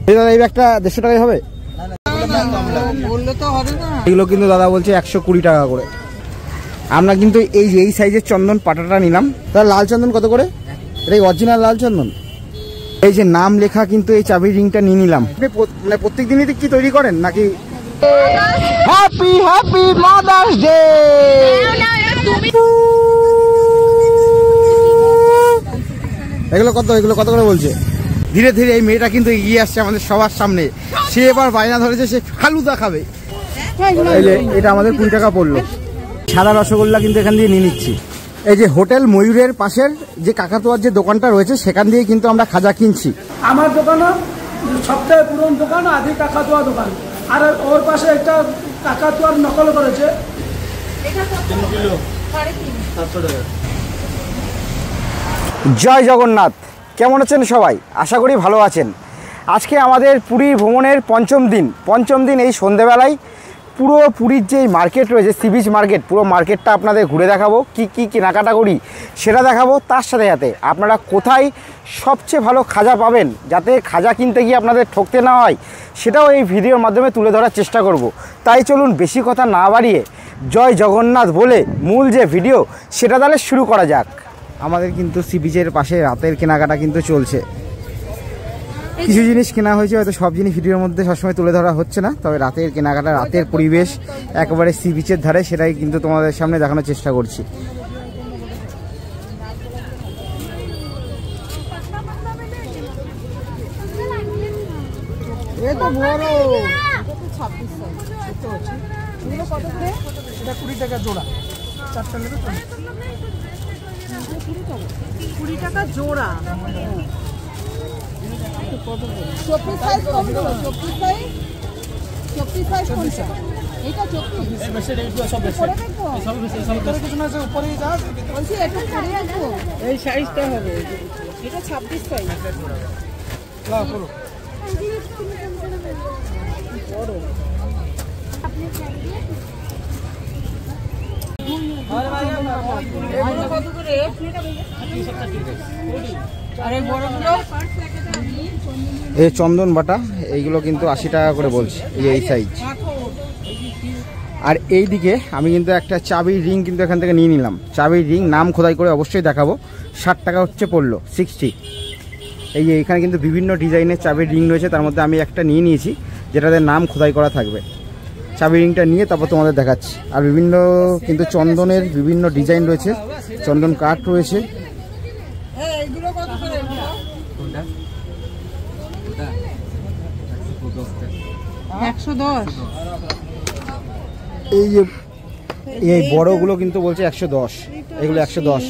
এই ব্যাগটা 150 টাকায় হবে? এগুলো কিন্তু দাদা বলছে 120 টাকা করে। আমরা কিন্তু এই সাইজের চন্দন পাটাটা নিলাম। তাহলে লাল চন্দন কত করে? এটা অরিজিনাল লাল চন্দন। এই যে নাম লেখা কিন্তু এই চাবির রিংটা নিয়ে নিলাম। মানে প্রত্যেক দিনই কি তৈরি করেন নাকি? Happy happy mother's day. এগুলো কত করে বলছে? ধীরে ধীরে এই মেয়েটা কিন্তু এগিয়ে আসছে আমাদের সবার সামনে। সে এবার বায়না ধরেছে সে ফালুদা খাবে। এটা আমাদের 20 টাকা পড়লো। সাদা রসগোল্লা কিন্তু এখান দিয়ে নিয়ে নিচ্ছি। এই যে হোটেল ময়ূরের পাশের যে কাকাতুয়ার যে দোকানটা রয়েছে সেখান দিয়ে কিন্তু আমরা খাজা কিনছি। আমার দোকানও সবথেকে পুরনো দোকান আদি কাকাতুয়া দোকান, আর ওর পাশে একটা কাকাতুয়ার নকল করেছে। জয় জগন্নাথ। কেমন আছেন সবাই? আশা করি ভালো আছেন। আজকে আমাদের পুরী ভ্রমণের পঞ্চম দিন এই সন্ধেবেলায় পুরো পুরীর যে মার্কেট রয়েছে সি বিচ মার্কেট, পুরো মার্কেটটা আপনাদের ঘুরে দেখাবো। কি কেনাকাটা করি সেটা দেখাবো। তার সাথে সাথে আপনারা কোথায় সবচেয়ে ভালো খাজা পাবেন, যাতে খাজা কিনতে গিয়ে আপনাদের ঠকতে না হয়, সেটাও এই ভিডিওর মাধ্যমে তুলে ধরার চেষ্টা করব। তাই চলুন বেশি কথা না বাড়িয়ে জয় জগন্নাথ বলে মূল যে ভিডিও সেটা তাহলে শুরু করা যাক। আমাদের কিন্তু সি বিচের পাশে রাতের কেনাকাটা কিন্তু চলছে। কিছু জিনিস কেনা হয়েছে, হয়তো সব জিনিস ভিডিওর মধ্যে সবসময় তুলে ধরা হচ্ছে না, তবে রাতের কেনাকাটা, রাতের পরিবেশ একেবারে সি বিচের ধারে, সেটাই কিন্তু তোমাদের সামনে দেখানোর চেষ্টা করছি। জোড়া 24 সাইজ কম দেবো। 24 সাইজ কোনটা? এটা 24 এই সাইজটা হবে। এটা 26 সাইজ। বড় এই চন্দন বাটা এইগুলো কিন্তু 80 টাকা করে বলছে, এই সাইজ। আর এই দিকে আমি কিন্তু একটা চাবির রিং কিন্তু এখান থেকে নিয়ে নিলাম। চাবির রিং নাম খোদাই করে অবশ্যই দেখাবো। 60 টাকা হচ্ছে পড়লো, 60। এই যে এখানে কিন্তু বিভিন্ন ডিজাইনের চাবির রিং রয়েছে, তার মধ্যে আমি একটা নিয়ে নিয়েছি যেটাতে নাম খোদাই করা থাকবে। চাবি রিংটা নিয়ে তারপর তোমাদের দেখাচ্ছি। আর বিভিন্ন কিন্তু চন্দনের বিভিন্ন ডিজাইন রয়েছে, চন্দন কাঠ রয়েছে। এই যে এই বড়গুলো কিন্তু বলছে 110, এগুলো 110।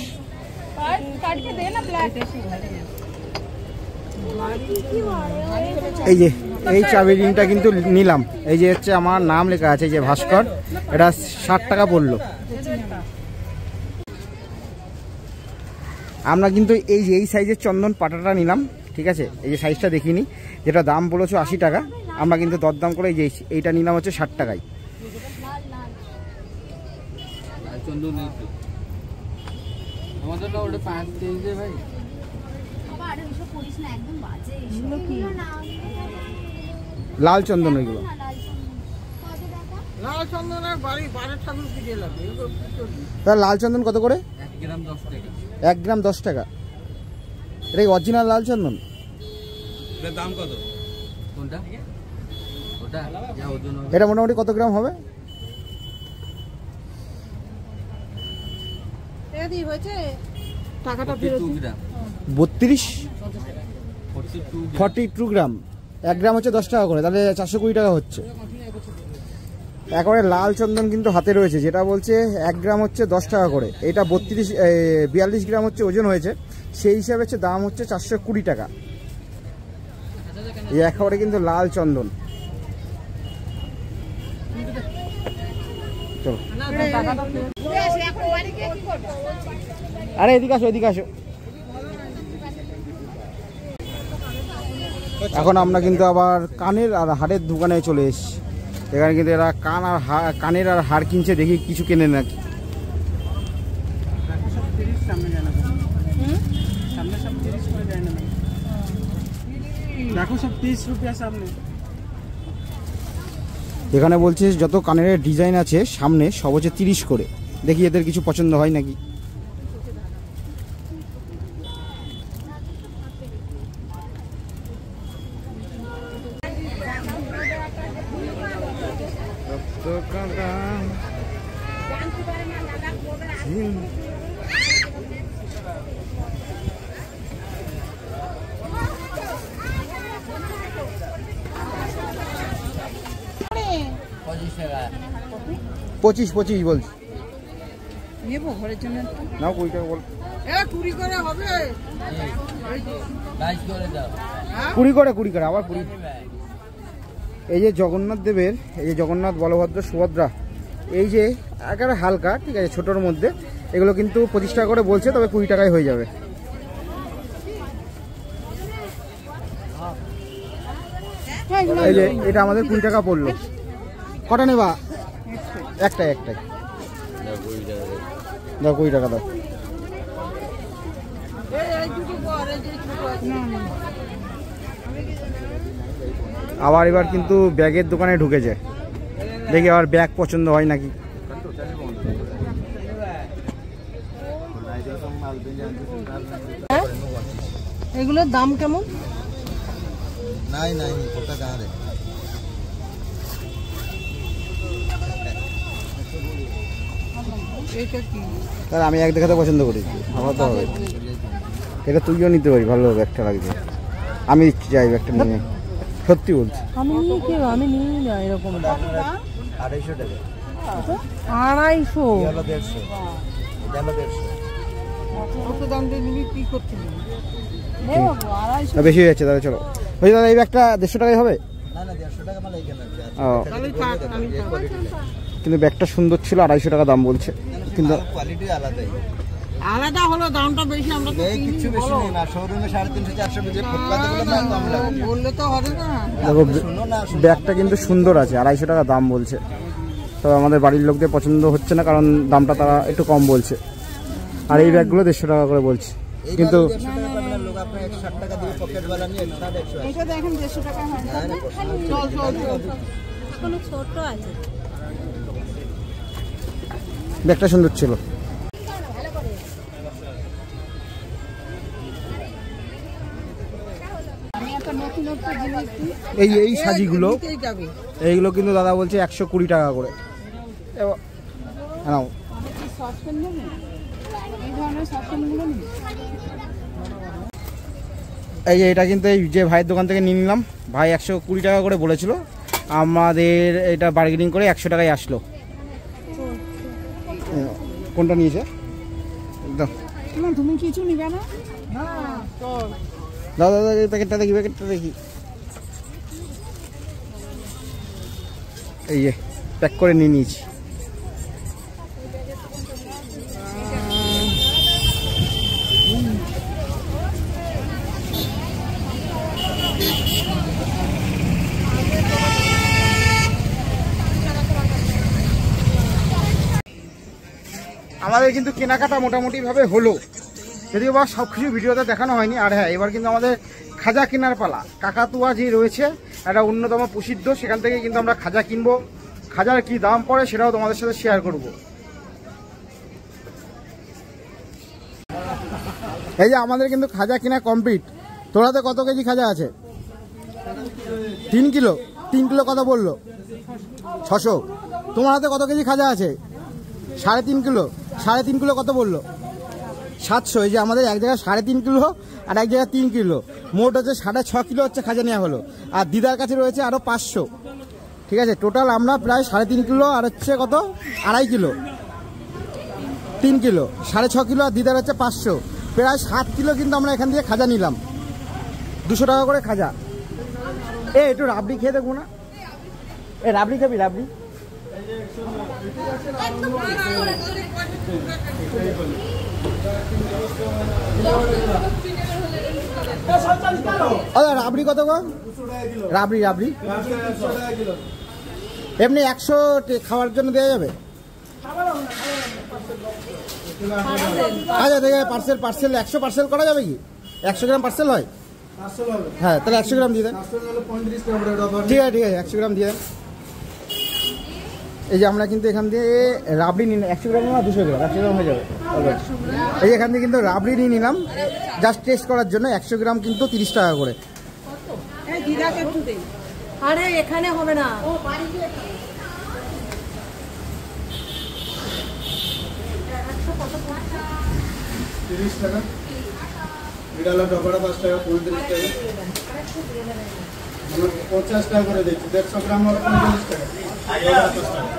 এই যে এই চাবি রিংটা কিন্তু নিলাম। এই যে হচ্ছে আমার নাম লেখা আছে, এই যে ভাস্কর, এটা 60 টাকা পড়লো। আমরা কিন্তু এই সাইজের চন্দন পাটাটা নিলাম, ঠিক আছে। এই যে সাইজটা দেখিনি, যেটা দাম বলেছো 80 টাকা, আমরা কিন্তু দরদাম করে এইটা নিলাম হচ্ছে 60 টাকায়। লাল চন্দন ওইগুলো। তাহলে লাল চন্দন কত করে? 1 গ্রাম 10 টাকা। এটা অরিজিনাল লাল চন্দন। দাম কত? এটা মোটামুটি কত গ্রাম হবে? 42 গ্রাম। 1 গ্রাম হচ্ছে 10 টাকা করে, তাহলে 420 টাকা হচ্ছে। একেবারে লাল চন্দন কিন্তু হাতে রয়েছে, যেটা বলছে 1 গ্রাম হচ্ছে 10 টাকা করে। এটা 42 গ্রাম হচ্ছে ওজন হয়েছে, সেই হিসাবে হচ্ছে দাম হচ্ছে 420 টাকা। এই একেবারে কিন্তু লাল চন্দন। চলো আরে এদিকে আসো, এদিকে আসো। এখন আমরা কিন্তু আবার কানের আর হাড়ের দোকানে চলে এসেছি। এখানে কিন্তু এরা কানের আর হাড় কিনছে, দেখি কিছু কেনে নাকি। देखो सब 30 रुपया सामने। এখানে বলছে যত কানের ডিজাইন আছে সামনে সব হচ্ছে 30 করে। দেখি এদের কিছু পছন্দ হয় নাকি। পঁচিশ পঁচিশ বলছি। নেবো ঘরের জন্য নাও 20 টাকা বল। 20 করে হবে। 20 করে আবার 20। এই যে জগন্নাথ দেবের, এই যে জগন্নাথ, বলভদ্র, সুভদ্রা, এই যে একেবারে হালকা, ঠিক আছে, ছোটোর মধ্যে, এগুলো কিন্তু 25 টাকা করে বলছে, তবে 20 টাকায় হয়ে যাবে। এই যে এটা আমাদের 20 টাকা পড়লো। কটা নেবা? একটাই। দাও 20 টাকা দাও। আবার এবার কিন্তু ব্যাগের দোকানে ঢুকেছে, দেখি আবার ব্যাগ পছন্দ হয় নাকি। এগুলোর দাম কেমন? নাই কোটা গাঁরে এটা কি? তাহলে আমি এক দেখাতে পছন্দ করি, আমার তো হবে। এটা তুইও নিতে পারি, ভালো হবে, একটা লাগবে। আমি চাই একটা নিয়ে, সত্যি বলছি। আমি নিই কি? আমি নিই না এরকম। 250 টাকা। 250? হলো 150। এটা হলো 150। কত দাম দিয়ে নিবি? কি করতে নিবি? না, বেশি হয়ে যাচ্ছে, তাহলে চলো। ওই দাদা এই ব্যাগটা 150 টাকায় হবে? না 150 টাকা মানে এখানে আছে। ও, তাহলে থাক, আমি কিন্তু ব্যাগটা সুন্দর ছিল, 250 টাকা দাম বলছে, কিন্তু কোয়ালিটি আলাদাই। আলাদা হলো, দামটা বেশি। আমরা তো এই কিছু বেশি নেই না, শোরুমে 350 400 যে ফুটপাতে গুলো দাম কম লাগে। বললে তো হবে না। দেখো শুনো না, ব্যাগটা কিন্তু সুন্দর আছে, 250 টাকা দাম বলছে। তবে আমাদের বাড়ির লোকদের পছন্দ হচ্ছে না, কারণ দামটা তারা একটু কম বলছে। আর এই ব্যাগগুলো 150 টাকা করে বলছে, কিন্তু 150 টাকা পাবেন লোক, আপনি 160 টাকা দিয়ে পকেট वाला নিয়ে 180। এটা দেখেন 150 টাকা হয়। কোনো ছোট আছে। ব্যাগটা সুন্দর ছিল। এই সাজিগুলো, এইগুলো কিন্তু দাদা বলছে 120 টাকা করে। নাও। এই যে এটা কিন্তু এই যে ভাইয়ের দোকান থেকে নিয়ে নিলাম, ভাই 120 টাকা করে বলেছিল, আমাদের এটা বার্গেনিং করে 100 টাকায় আসলো। কোনটা নিয়েছে? একদম তুমি কিছু নিবে না? দাদা দাদা প্যাকেটটা দেখি, এই যে প্যাক করে নিয়ে নিয়েছি। আমাদের কিন্তু কেনাকাটা মোটামুটি ভাবে হলো, যদিও বা সব কিছু ভিডিওতে দেখানো হয়নি। আর হ্যাঁ, এবার কিন্তু আমাদের খাজা কেনার পালা। কাকাতুয়া যে রয়েছে একটা অন্যতম প্রসিদ্ধ, সেখান থেকে কিন্তু আমরা খাজা কিনবো। খাজার কি দাম পড়ে সেটাও তোমাদের সাথে শেয়ার করব। এই যে আমাদের কিন্তু খাজা কেনা কমপ্লিট। তোরাতে কত কেজি খাজা আছে? 3 কিলো। 3 কিলো কত বললো? 600। তোমার হাতে কত কেজি খাজা আছে? 3.5 কিলো। 3.5 কিলো কত বললো? 700। এই যে আমাদের এক জায়গায় 3.5 কিলো আর এক জায়গায় 3 কিলো, মোট হচ্ছে 6.5 কিলো হচ্ছে খাজা নেওয়া হলো। আর দিদার কাছে রয়েছে আরও 500। ঠিক আছে, টোটাল আমরা প্রায় 3.5 কিলো আর হচ্ছে কত 2.5 কিলো, 3 কিলো, 6.5 কিলো, আর দিদার হচ্ছে 500, প্রায় 7 কিলো কিন্তু আমরা এখান থেকে খাজা নিলাম। 200 টাকা করে খাজা। একটু রাবড়ি খেয়ে দেখবো না? রাবড়ি খাবি? রাবড়ি রাবড়ি কত গো? রাবড়ি এমনি 100 খাওয়ার জন্য দেওয়া যাবে? আচ্ছা, দেখে পার্সেল 100 পার্সেল করা যাবে কি? 100 গ্রাম পার্সেল হয়? হ্যাঁ, তাহলে 100 গ্রাম দিয়ে দেন। 35 টাকা করে অফার। ঠিক আছে 100 গ্রাম দিয়ে দেন। এই যে আমরা কিন্তু এখান থেকে রাবড়ি নিলাম 100 গ্রাম না 200 গ্রাম, 100 গ্রাম হয়ে যাবে। এই যে এখান থেকে কিন্তু রাবড়ি নিয়ে নিলাম জাস্ট টেস্ট করার জন্য। 100 গ্রাম কিন্তু 30 টাকা করে। আরে এখানে হবে না। বিড়ালা ডবরা 5 টাকা, 35 টাকা, 50 টাকা করে দিচ্ছি। 150 গ্রাম আর 45 টাকা, 50 টাকা।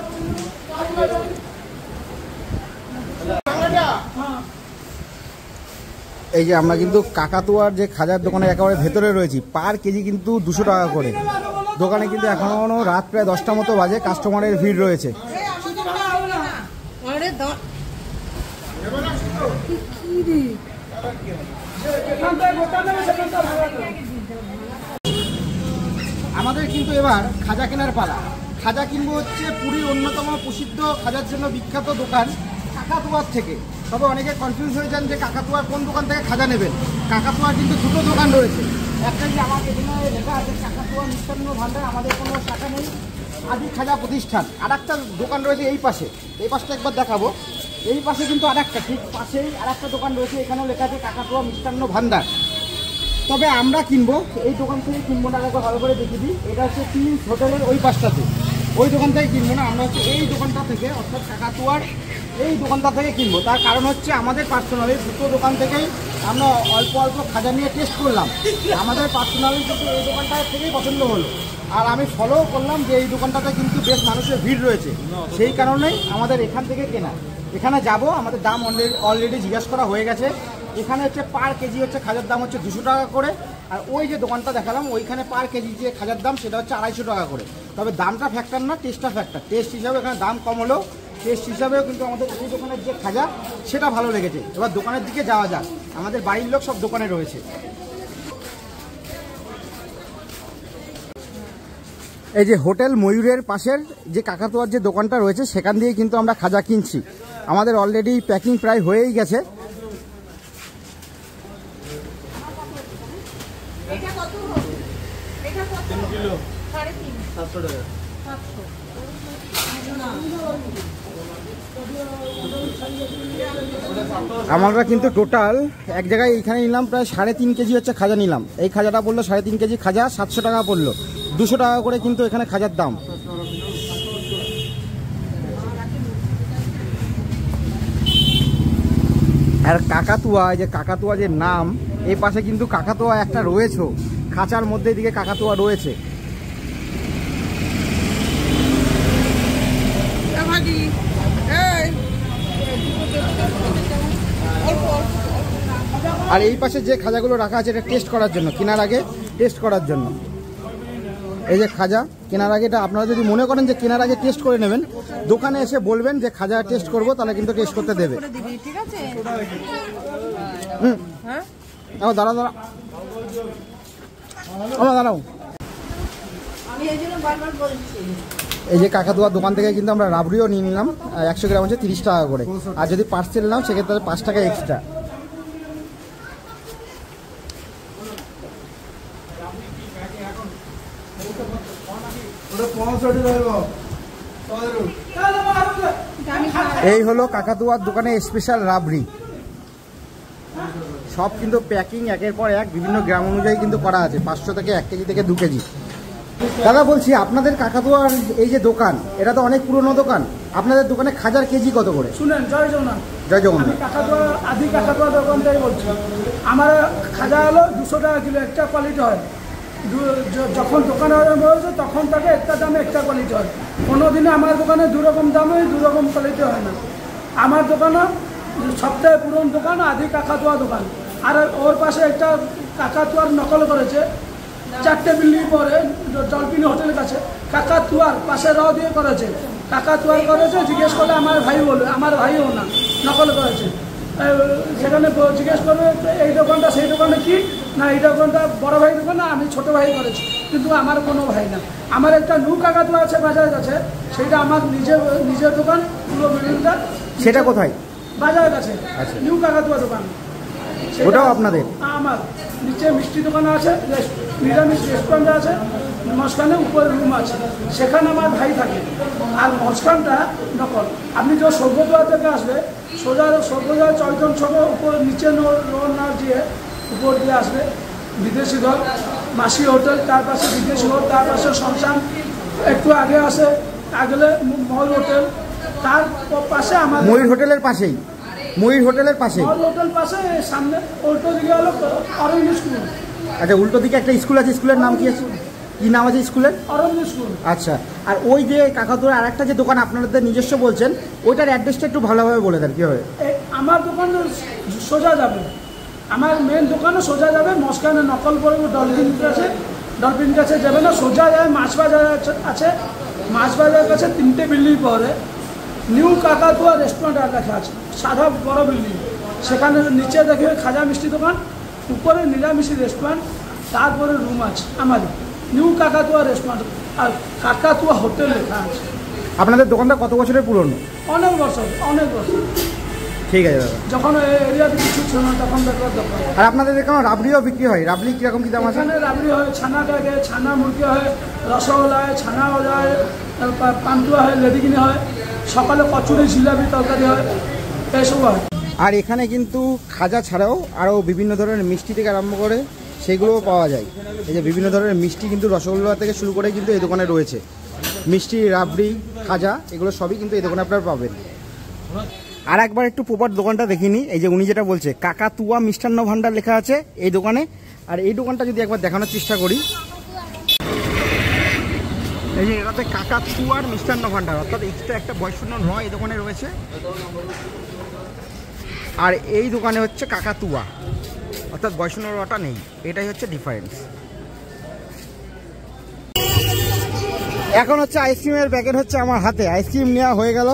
এই যে আমরা কিন্তু কাকাতুয়ার যে খাজার দোকানের একেবারে ভেতরে রয়েছি। পার কেজি কিন্তু 200 টাকা করে। দোকানে কিন্তু এখনো রাত প্রায় 10টা মতো বাজে, কাস্টমারের ভিড় রয়েছে। আমাদের কিন্তু এবার খাজা কেনার পালা। খাজা কিনবো হচ্ছে পুরীর অন্যতম প্রসিদ্ধ খাজার জন্য বিখ্যাত দোকান কাকাতুয়ার থেকে। তবে অনেকে কনফিউজ হয়ে যান যে কাকাতুয়ার কোন দোকান থেকে খাজা নেবেন। কাকাতুয়ার কিন্তু দুটো দোকান রয়েছে। একটা যে আমার এখানে লেখা আছে কাকাতুয়া মিষ্টান্ন ভান্ডার, আমাদের কোনো শাখা নেই, আদি খাজা প্রতিষ্ঠান। আর একটা দোকান রয়েছে এই পাশে, এই পাশটা একবার দেখাবো। এই পাশে কিন্তু আর একটা ঠিক পাশেই আর একটা দোকান রয়েছে, এখানেও লেখা আছে কাকাতুয়া মিষ্টান্ন ভান্ডার। তবে আমরা কিনবো এই দোকান থেকে কিনবো না, একবার ভালো করে দেখে দিই। এটা হচ্ছে প্রিন্স হোটেলের ওই পাশটাতে, ওই দোকান থেকে কিনবো না। আমরা হচ্ছে এই দোকানটা থেকে, অর্থাৎ কাকাতুয়ার এই দোকানটা থেকে কিনবো। তার কারণ হচ্ছে আমাদের পার্সোনালি দুটো দোকান থেকেই আমরা অল্প অল্প খাজা নিয়ে টেস্ট করলাম। আমাদের পার্সোনালি কিন্তু এই দোকানটা থেকেই পছন্দ হলো। আর আমি ফলো করলাম যে এই দোকানটাতে কিন্তু বেশ মানুষের ভিড় রয়েছে, সেই কারণেই আমাদের এখান থেকে কেনা। এখানে যাব, আমাদের দাম অলরেডি জিজ্ঞাসা করা হয়ে গেছে। এখানে হচ্ছে পার কেজি হচ্ছে খাজার দাম হচ্ছে 200 টাকা করে। আর ওই যে দোকানটা দেখালাম ওইখানে পার কেজি যে খাজার দাম সেটা হচ্ছে 250 টাকা করে। তবে দামটা ফ্যাক্টর না, টেস্টটা ফ্যাক্টর। টেস্ট হিসাবে এখানে দাম কম হলেও টেস্ট হিসাবেও কিন্তু আমাদের এই দোকানের যে খাজা সেটা ভালো লেগেছে। এবার দোকানের দিকে যাওয়া যাক। আমাদের বাড়ির লোক সব দোকানে রয়েছে। এই যে হোটেল ময়ূরের পাশের যে কাকাতুয়ার যে দোকানটা রয়েছে সেখান দিয়ে কিন্তু আমরা খাজা কিনছি। আমাদের অলরেডি প্যাকিং প্রায় হয়েই গেছে। আমরা কিন্তু টোটাল এক জায়গায় এইখানে নিলাম প্রায় 3.5 কেজি হচ্ছে খাজা নিলাম। এই খাজাটা পড়লো 3.5 কেজি খাজা 700 টাকা পড়লো। 200 টাকা করে কিন্তু এখানে খাজার দাম। আর কাকাতুয়া, এই যে কাকাতুয়া যে নাম, এই পাশে কিন্তু কাকাতুয়া একটা রয়েছে, খাঁচার মধ্যে দিকে কাকাতুয়া রয়েছে। আর এই পাশে যে খাজাগুলো রাখা আছে এটা টেস্ট করার জন্য, কেনার আগে টেস্ট করার জন্য। এই যে খাজা কেনার আগে, এটা আপনারা যদি মনে করেন যে কেনার আগে টেস্ট করে নেবেন, দোকানে এসে বলবেন যে খাজা টেস্ট করব, তাহলে কিন্তু টেস্ট করতে দেবে। দাঁড়াও দাঁড়াও। এই যে কাকাতুয়ার দোকান থেকে কিন্তু আমরা রাবড়িও নিয়ে নিলাম। 100 গ্রাম হচ্ছে 30 টাকা করে। আর যদি পার্সেল নাও সেক্ষেত্রে 5 টাকা এক্সট্রা। এই হলো কাকাতুয়ার দোকানে স্পেশাল রাবড়ি। সব কিন্তু প্যাকিং একের পর এক বিভিন্ন গ্রাম অনুযায়ী কিন্তু করা আছে, 500 থেকে 1 কেজি থেকে 2 কেজি। দাদা বলছি, আপনাদের কাকাতুয়ার এই যে দোকান, এটা তো অনেক পুরনো দোকান, আপনাদের দোকানে খাজার কেজি কত করে? শুনেন, জয় জগন্নাথ। জয় জগন্নাথ। কাকাতুয়া আদি কাকাতুয়া দোকান থেকে বলছি। আমার খাজা হলো 200 টাকা কিলো, একটা কোয়ালিটি হয়। যখন দোকানে হয়েছে তখন তাকে একটা দামে একটা কোয়ালিটি হয়। কোনোদিনও আমার দোকানে 2 রকম দামে 2 রকম কোয়ালিটি হয় না। আমার দোকানে সবথেকে পুরনো দোকান আদি কাকাতুয়া দোকান। আর ওর পাশে একটা কাকাতুয়ার নকল করেছে, 4টে বিল্ডিং পরে ডলফিন হোটেলের কাছে কাকাতুয়ার পাশে র দিয়ে করেছে। কাকাতুয়ার করেছে, জিজ্ঞেস করলে আমার ভাই বলবে, আমার ভাইও না, নকল করেছে। সেখানে জিজ্ঞেস করবে এই দোকানটা সেই দোকানে কি না, এই দোকানটা বড় ভাই দোকান না, আমি ছোট ভাই করেছি, কিন্তু আমার কোনো ভাই না। আমার একটা নু কাকাতুয়া আছে বাজারের কাছে, সেটা আমার নিজের দোকান, পুরো বিল্ডিংটা। সেটা কোথায়? বাজারের কাছে নিউ কাকাতুয়া দোকান। ওটাও আপনাদের? আমার নিচে মিষ্টি দোকান আছে, নিরামিষ রেস্টুরেন্ট আছে, মাঝখানে উপরে রুম আছে, সেখানে আমার ভাই থাকে। আর মাঝখানটা নকল। আপনি যে সর্বদুয়ার থেকে আসবে, সোজা সর্বদুয়ার চয়তন ছকে উপর নিচে না দিয়ে উপর দিয়ে আসবে বিদেশি ঘর, মাসি হোটেল, তার পাশে বিদেশি ঘর, তার পাশে শ্মশান, একটু আগে আসে আগলে মল হোটেল, তার পাশে আমার ময়ূর হোটেলের পাশেই, ময়ূর হোটেলের পাশে মল হোটেল পাশে সামনে উল্টো দিকে হলো অরণ্য স্কুল। আচ্ছা, উল্টো দিকে একটা স্কুল আছে, স্কুলের নাম কি আছে? কি নাম আছে স্কুলের? অরণ্য স্কুল। আচ্ছা, আর ওই যে কাকাতুয়ার আর একটা যে দোকান আপনাদের নিজস্ব বলছেন, ওইটার অ্যাড্রেসটা একটু ভালোভাবে বলে দেন কীভাবে? আমার দোকান সোজা যাবে, আমার মেন দোকানে সোজা যাবে, মাঝখানে নকল পড়বে ডলফিন কাছে যাবে না, সোজা যায় মাছ বাজার আছে, মাছ বাজারের কাছে 3টে বিল্ডিং পরে নিউ কাকাতুয়া রেস্টুরেন্ট লেখা আছে, সাদা বড় বিল্ডিং। সেখানে নিচে দেখবে খাজা মিষ্টি দোকান, উপরে নিরামিষি রেস্টুরেন্ট, তারপরে রুম আছে আমাদের নিউ কাকাতুয়া রেস্টুরেন্ট আর কাকাতুয়া হোটেল লেখা আছে। আপনাদের দোকানটা কত বছরের পুরনো? অনেক বছর, অনেক বছর। ঠিক আছে দাদা। যখন এরিয়াতে কিছু ছিল না তখন দেখবার দোকান। আর আপনাদের এখানে রাবড়িও বিক্রি হয়? রাবড়ি কীরকম কী দাম আছে? এখানে রাবড়ি হয়, ছানা কাকে, ছানা মুরগি হয়, রসগোল্লা হয়, ছানা হয়, পান্তুয়া হয়, লেডিকিনি হয়, সকালে কচুরি, জিলাপি, তরকারি হয়, এসব হয়। আর এখানে কিন্তু খাজা ছাড়াও আরও বিভিন্ন ধরনের মিষ্টি থেকে আরম্ভ করে সেগুলোও পাওয়া যায়। এই যে বিভিন্ন ধরনের মিষ্টি কিন্তু রসগোল্লা থেকে শুরু করে কিন্তু এই দোকানে রয়েছে। মিষ্টি, রাবড়ি, খাজা এগুলো সবই কিন্তু এই দোকানে আপনারা পাবেন। আর একবার একটু প্রপার দোকানটা দেখিনি। এই যে উনি যেটা বলছে কাকাতুয়া মিষ্টান্ন ভাণ্ডার লেখা আছে এই দোকানে। আর এই দোকানটা যদি একবার দেখানোর চেষ্টা করি, এই যে এটাতে কাকাতুয়ার মিষ্টান্ন ভাণ্ডার, অর্থাৎ এক্সট্রা একটা বয়সূন্য নয় এই দোকানে রয়েছে। আর এই দোকানে হচ্ছে কাকাতুয়া, অর্থাৎ বয়সূন্য রটা নেই, এটাই হচ্ছে ডিফারেন্স। এখন হচ্ছে আইসক্রিমের প্যাকেট হচ্ছে আমার হাতে, আইসক্রিম নেওয়া হয়ে গেল।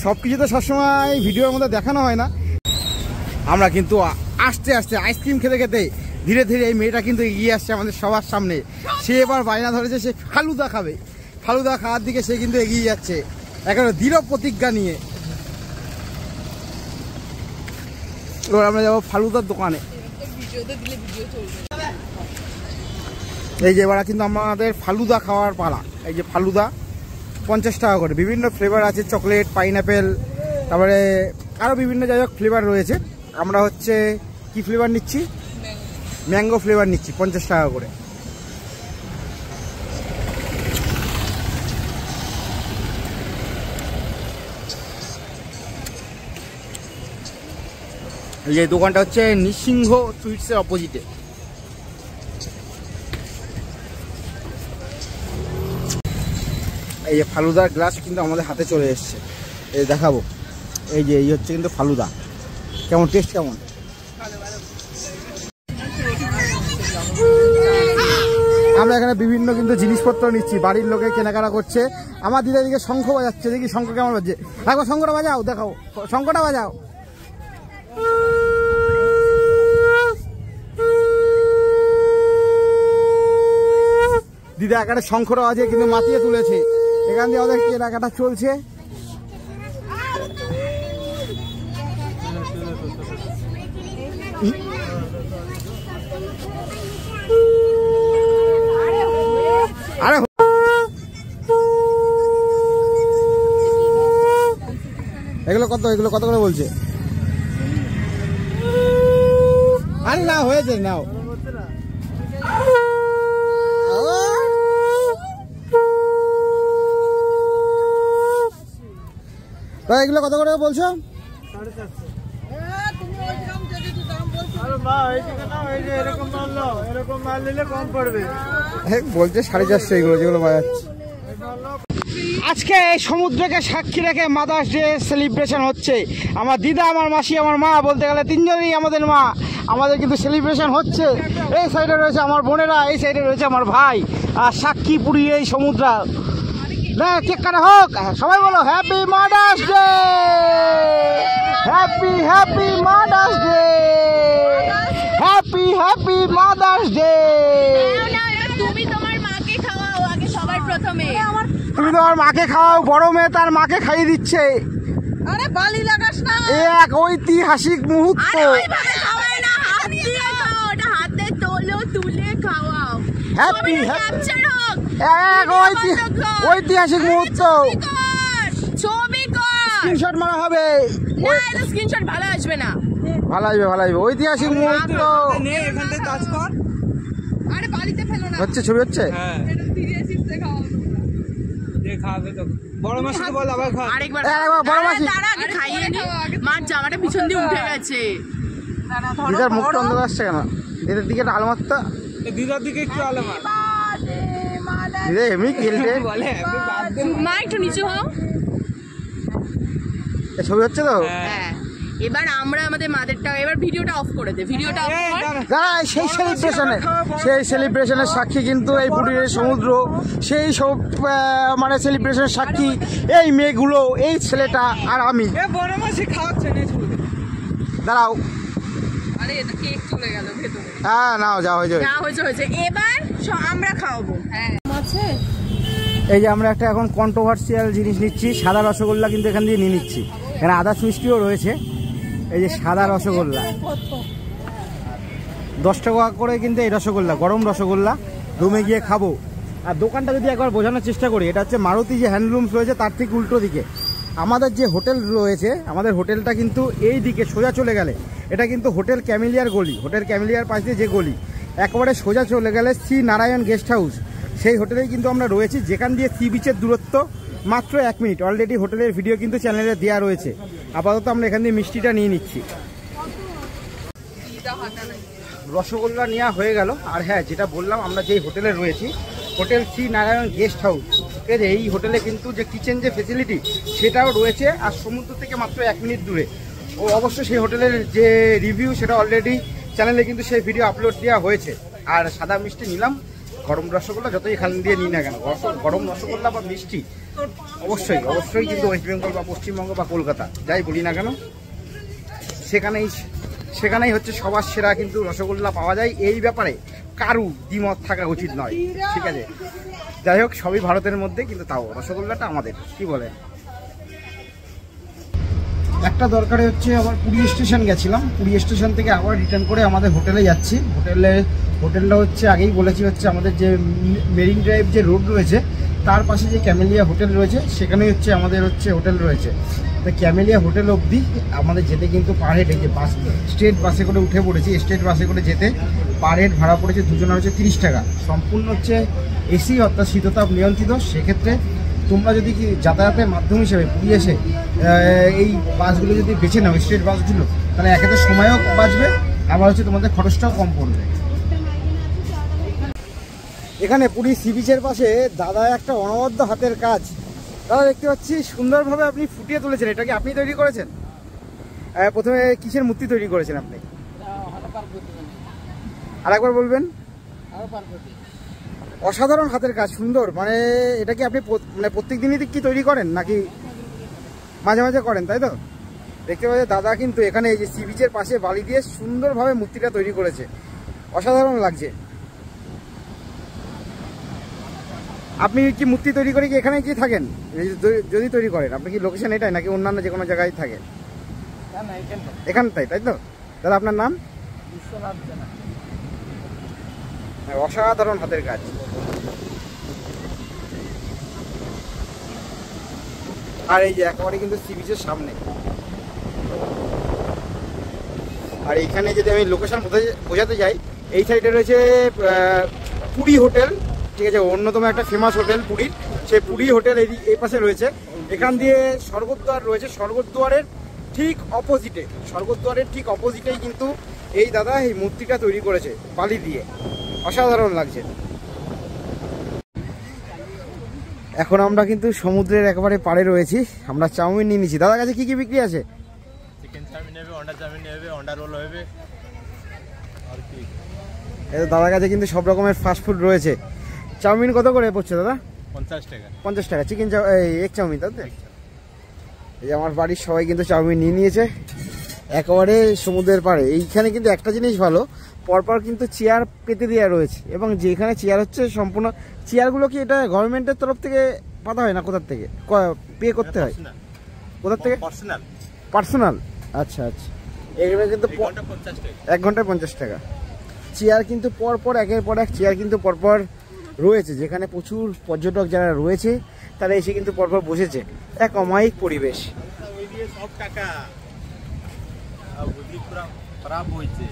সব কিছু তো সবসময় ভিডিওর মধ্যে দেখানো হয় না। আমরা কিন্তু আস্তে আস্তে আইসক্রিম খেতে খেতে ধীরে ধীরে এই মেয়েটা কিন্তু এগিয়ে আসছে আমাদের সবার সামনে। সে এবার বায়না ধরেছে সে ফালুদা খাবে, ফালুদা খাওয়ার দিকে সে কিন্তু এগিয়ে যাচ্ছে একেবারে দৃঢ় প্রতিজ্ঞা নিয়ে। এবার আমরা যাবো ফালুদার দোকানে। এই যে এবার কিন্তু আমাদের ফালুদা খাওয়ার পালা। এই যে ফালুদা 50 টাকা করে, বিভিন্ন ফ্লেভার আছে, চকলেট, পাইনঅ্যাপেল, তারপরে আরও বিভিন্ন যাই হোক ফ্লেভার রয়েছে। আমরা হচ্ছে কি ফ্লেভার নিচ্ছি? ম্যাঙ্গো ফ্লেভার নিচ্ছি 50 টাকা করে। এই যে দোকানটা হচ্ছে নৃসিংহ সুইটসের অপোজিটে। এই যে ফালুদার গ্লাস কিন্তু আমাদের হাতে চলে এসছে, এই দেখাবো। এই যে এই হচ্ছে কিন্তু ফালুদা। কেমন টেস্ট কেমন? আমরা এখানে বিভিন্ন কিন্তু জিনিসপত্র নিচ্ছি, বাড়ির লোকে কেনাকাটা করছে। আমার দিদা দিকে শঙ্খ বাজাচ্ছে, দেখি শঙ্খ কেমন বাজছে। একবার শঙ্খটা বাজাও, দেখাও শঙ্খটা বাজাও। দিদা এখানে শঙ্খটা বাজে কিন্তু মাতিয়ে তুলেছে। এখান দিয়ে ওদের কেনাকাটা চলছে। আরে এগুলো কত, এগুলো কত করে বলছে? আরে না হয়েছে, নাও। এগুলো কত করে বলছো? 450। বলছে 450 এগুলো যেগুলো বাজাচ্ছে। আজকে সমুদ্রকে সাক্ষী রেখে মাদার্স ডে সেলিব্রেশন হচ্ছে। আমার দিদা, আমার মাসি, আমার মা, বলতে গেলে তিনজনই আমাদের মা। আমাদের কিন্তু সেলিব্রেশন হচ্ছে। এই সাইডে রয়েছে আমার বোনেরা, এই সাইডে রয়েছে আমার ভাই, আর সাক্ষী পুরী এই সমুদ্র। না কেক কাটা হোক, সবাই বলো happy mother's day, happy happy mother's day, happy happy mother's day. তুমি তোমার মাকে খাওয়াও আগে সবার প্রথমে। তুমি তোমার মাকে খাওয়াও, বড় মেয়ে তার মাকে খাইয়ে দিচ্ছে। আরে বালি লাগাস না, এক ঐতিহাসিক মুহূর্ত। ওইভাবে খাওয়ায় না, হ্যাপি ক্যাপচার হোক, এক ঐতিহাসিক মুহূর্ত, ছবি কর, স্ক্রিনশট মারা হবে। না এটা স্ক্রিনশট ভালো আসবে না। ভালো আসবে ঐতিহাসিক মুহূর্ত এখান থেকে কাজ কর। আরে বাড়িতে ফেলো না, হচ্ছে, ছবি হচ্ছে। হ্যাঁ এটা সিরিয়াসলি দেখাও। খাবে তো বড় মাসিকে বল আবার খা। আরেকবার বড় মাসি তারা আগে খাইয়ে নি, মার জামাটা পিছন দিয়ে উঠে গেছে। দিদার মুখটা অন্ধ আসছে কেন? দিদার দিকে আলো মারতো, দিদার দিকে একটু আলো মার। দিদা এমনি খেলতে। বলে মা একটু নিচু হও। ছবি হচ্ছে তো? হ্যাঁ এবার আমরা আমাদের মাদেরটা, এবার ভিডিওটা অফ করে দে, ভিডিওটা অফ কর। সেই সেলিব্রেশনের সাক্ষী কিন্তু এই পুরীর সমুদ্র, সেই সব মানে সেলিব্রেশনের সাক্ষী এই মেয়েগুলো, এই ছেলেটা আর আমি। বড় মাসি খাওয়াচ্ছে না ছবি। দাঁড়াও, আরে এটা কেক চলে গেল ভেতরে। হ্যাঁ নাও, যা হয়েছে যা হয়েছে এবার আমরা খাওয়াবো। হ্যাঁ আছে। এই যে আমরা একটা এখন কন্ট্রোভার্সিয়াল জিনিস নিচ্ছি, সাদা রসগোল্লা কিন্তু এখান দিয়ে নিয়ে নিচ্ছি। এখানে আদার্স মিষ্টিও রয়েছে। এই যে সাদা রসগোল্লা 10 টাকা করে কিন্তু এই রসগোল্লা, গরম রসগোল্লা রুমে গিয়ে খাবো। আর দোকানটা যদি একবার বোঝানোর চেষ্টা করি, এটা হচ্ছে মারুতি যে হ্যান্ডলুমস রয়েছে তার ঠিক উল্টো দিকে আমাদের যে হোটেল রয়েছে। আমাদের হোটেলটা কিন্তু এই দিকে সোজা চলে গেলে এটা কিন্তু হোটেল ক্যামেলিয়ার গলি, হোটেল ক্যামেলিয়ার পাশে যে গলি একেবারে সোজা চলে গেলে শ্রী নারায়ণ গেস্ট হাউস, সেই হোটেলেই কিন্তু আমরা রয়েছি, যেখান দিয়ে সি বিচের দূরত্ব মাত্র 1 মিনিট। অলরেডি হোটেলের ভিডিও কিন্তু চ্যানেলে দেওয়া রয়েছে। আপাতত আমরা এখান দিয়ে মিষ্টিটা নিয়ে নিচ্ছি। রসগোল্লা নেওয়া হয়ে গেল। আর হ্যাঁ, যেটা বললাম, আমরা যেই হোটেলে রয়েছি, hotel Shri Narayan guest house, ঠিক আছে, এই হোটেলে কিন্তু যে কিচেন যে ফেসিলিটি সেটাও রয়েছে, আর সমুদ্র থেকে মাত্র 1 মিনিট দূরে। ও অবশ্য সেই হোটেলের যে রিভিউ সেটা অলরেডি চ্যানেলে কিন্তু সেই ভিডিও আপলোড দেওয়া হয়েছে। আর সাদা মিষ্টি নিলাম, গরম রসগোল্লা যতই এখান দিয়ে নিই না কেন, গরম রসগোল্লা বা মিষ্টি অবশ্যই কিন্তু ওয়েস্ট বেঙ্গল বা পশ্চিমবঙ্গ বা কলকাতা যাই বলি না কেন, সেখানেই হচ্ছে সবার সেরা কিন্তু রসগোল্লা পাওয়া যায়। এই ব্যাপারে কারু দ্বিমত থাকা উচিত নয়, ঠিক আছে। যাই হোক, সবই ভারতের মধ্যে, কিন্তু তাও রসগোল্লাটা আমাদের, কি বলে। একটা দরকারে হচ্ছে আবার পুরী স্টেশন গেছিলাম, পুরী স্টেশন থেকে আবার রিটার্ন করে আমাদের হোটেলে যাচ্ছি। হোটেলটা হচ্ছে আগেই বলেছি, হচ্ছে আমাদের যে মেরিন ড্রাইভ যে রোড রয়েছে তার পাশে যে ক্যামেলিয়া হোটেল রয়েছে, সেখানেই হচ্ছে আমাদের হোটেল রয়েছে। তো ক্যামেলিয়া হোটেল অবধি আমাদের যেতে কিন্তু পার হেড, এই যে বাস, স্টেট বাসে করে উঠে পড়েছি, স্টেট বাসে করে যেতে পার হেড ভাড়া পড়েছে দুজনের হচ্ছে 30 টাকা। সম্পূর্ণ হচ্ছে এসি, অর্থাৎ শীততাপ নিয়ন্ত্রিত। সেক্ষেত্রে তোমরা যদি কি যাতায়াতের মাধ্যম হিসেবে পুরী এসে এই বাসগুলো যদি বেছে নাও, স্টেট বাসগুলো, তাহলে একেতে সময়ও বাঁচবে, আবার হচ্ছে তোমাদের খরচটাও কম পড়বে। এখানে পুরী সি বিচের পাশে দাদা একটা অনবদ্য হাতের কাজ, দাদা দেখতে পাচ্ছি সুন্দরভাবে আপনি ফুটিয়ে তুলেছেন। এটা কি আপনি তৈরি করেছেন? প্রথমে কিসের মূর্তি তৈরি করেছেন আপনি? আরেকবার বলবেন। অসাধারণ হাতের কাজ, সুন্দর। মানে এটা কি আপনি মানে প্রত্যেক দিনই কি তৈরি করেন, নাকি মাঝে মাঝে করেন, তাই তো? দেখতে পাচ্ছি দাদা কিন্তু এখানে এই যে সি বিচের পাশে বালি দিয়ে সুন্দরভাবে মূর্তিটা তৈরি করেছে, অসাধারণ লাগছে। আপনি কি মূর্তি তৈরি করে কি এখানে কি থাকেন? যদি তৈরি করেন, আপনি কি লোকেশন এটাই নাকি অন্যান্য যে কোনো জায়গায় থাকেন? এখানটাই, তাই তো? দাদা আপনার নাম? অসাধারণ হাতের কাজ। আর এই যে একেবারে কিন্তু সি বিচের সামনে। আর এইখানে যদি আমি লোকেশন বোঝাতে যাই, এই সাইডে রয়েছে পুরী হোটেল, ঠিক আছে, অন্যতম একটা ফেমাস হোটেল পুরীর, সেই পুরী হোটেল এই পাশে রয়েছে। এখান দিয়ে স্বর্গদ্বার রয়েছে, স্বর্গদ্বারের ঠিক অপোজিটেই কিন্তু এই দাদা এই মূর্তিটা তৈরি করেছে বালি দিয়ে, অসাধারণ লাগছে। এখন আমরা কিন্তু সমুদ্রের একেবারে পাড়ে রয়েছি, আমরা চাউমিন নিয়ে নিচ্ছি। দাদার কাছে কি কি বিক্রি আছে? চিকেন চাউমিন হবে, অন্ডা চাউমিন হবে, অন্ডা রোল হবে, আর কি দাদার কাছে কিন্তু সব রকমের ফাস্টফুড রয়েছে। চাউমিন কত করে পড়ছে দাদা? 50 টাকা। 50 টাকা চিকেন এক চাউমিন, তাই তো? এই যে আমার বাড়ির সবাই কিন্তু চাউমিন নিয়ে নিয়েছে একেবারে সমুদ্রের পাড়ে। এইখানে কিন্তু একটা জিনিস ভালো, পরপর কিন্তু চেয়ার পেতে দেওয়া রয়েছে, এবং যেখানে চেয়ার হচ্ছে সম্পূর্ণ চেয়ারগুলো কি এটা গভর্নমেন্টের তরফ থেকে পাতা হয় না কোথার থেকে পে করতে হয়? কোথার থেকে? পার্সোনাল। আচ্ছা আচ্ছা। এখানে কিন্তু 1 ঘন্টা 50 টাকা। 1 ঘন্টায় 50 টাকা। চেয়ার কিন্তু পরপর একের পর এক চেয়ার কিন্তু পরপর রয়েছে, যেখানে প্রচুর পর্যটক যারা রয়েছে তারা এসে কিন্তু পরপর বসেছে। এক অমায়িক পরিবেশ। ওই দিয়ে সব টাকা বুদ্ধি পুরা খারাপ হয়েছে।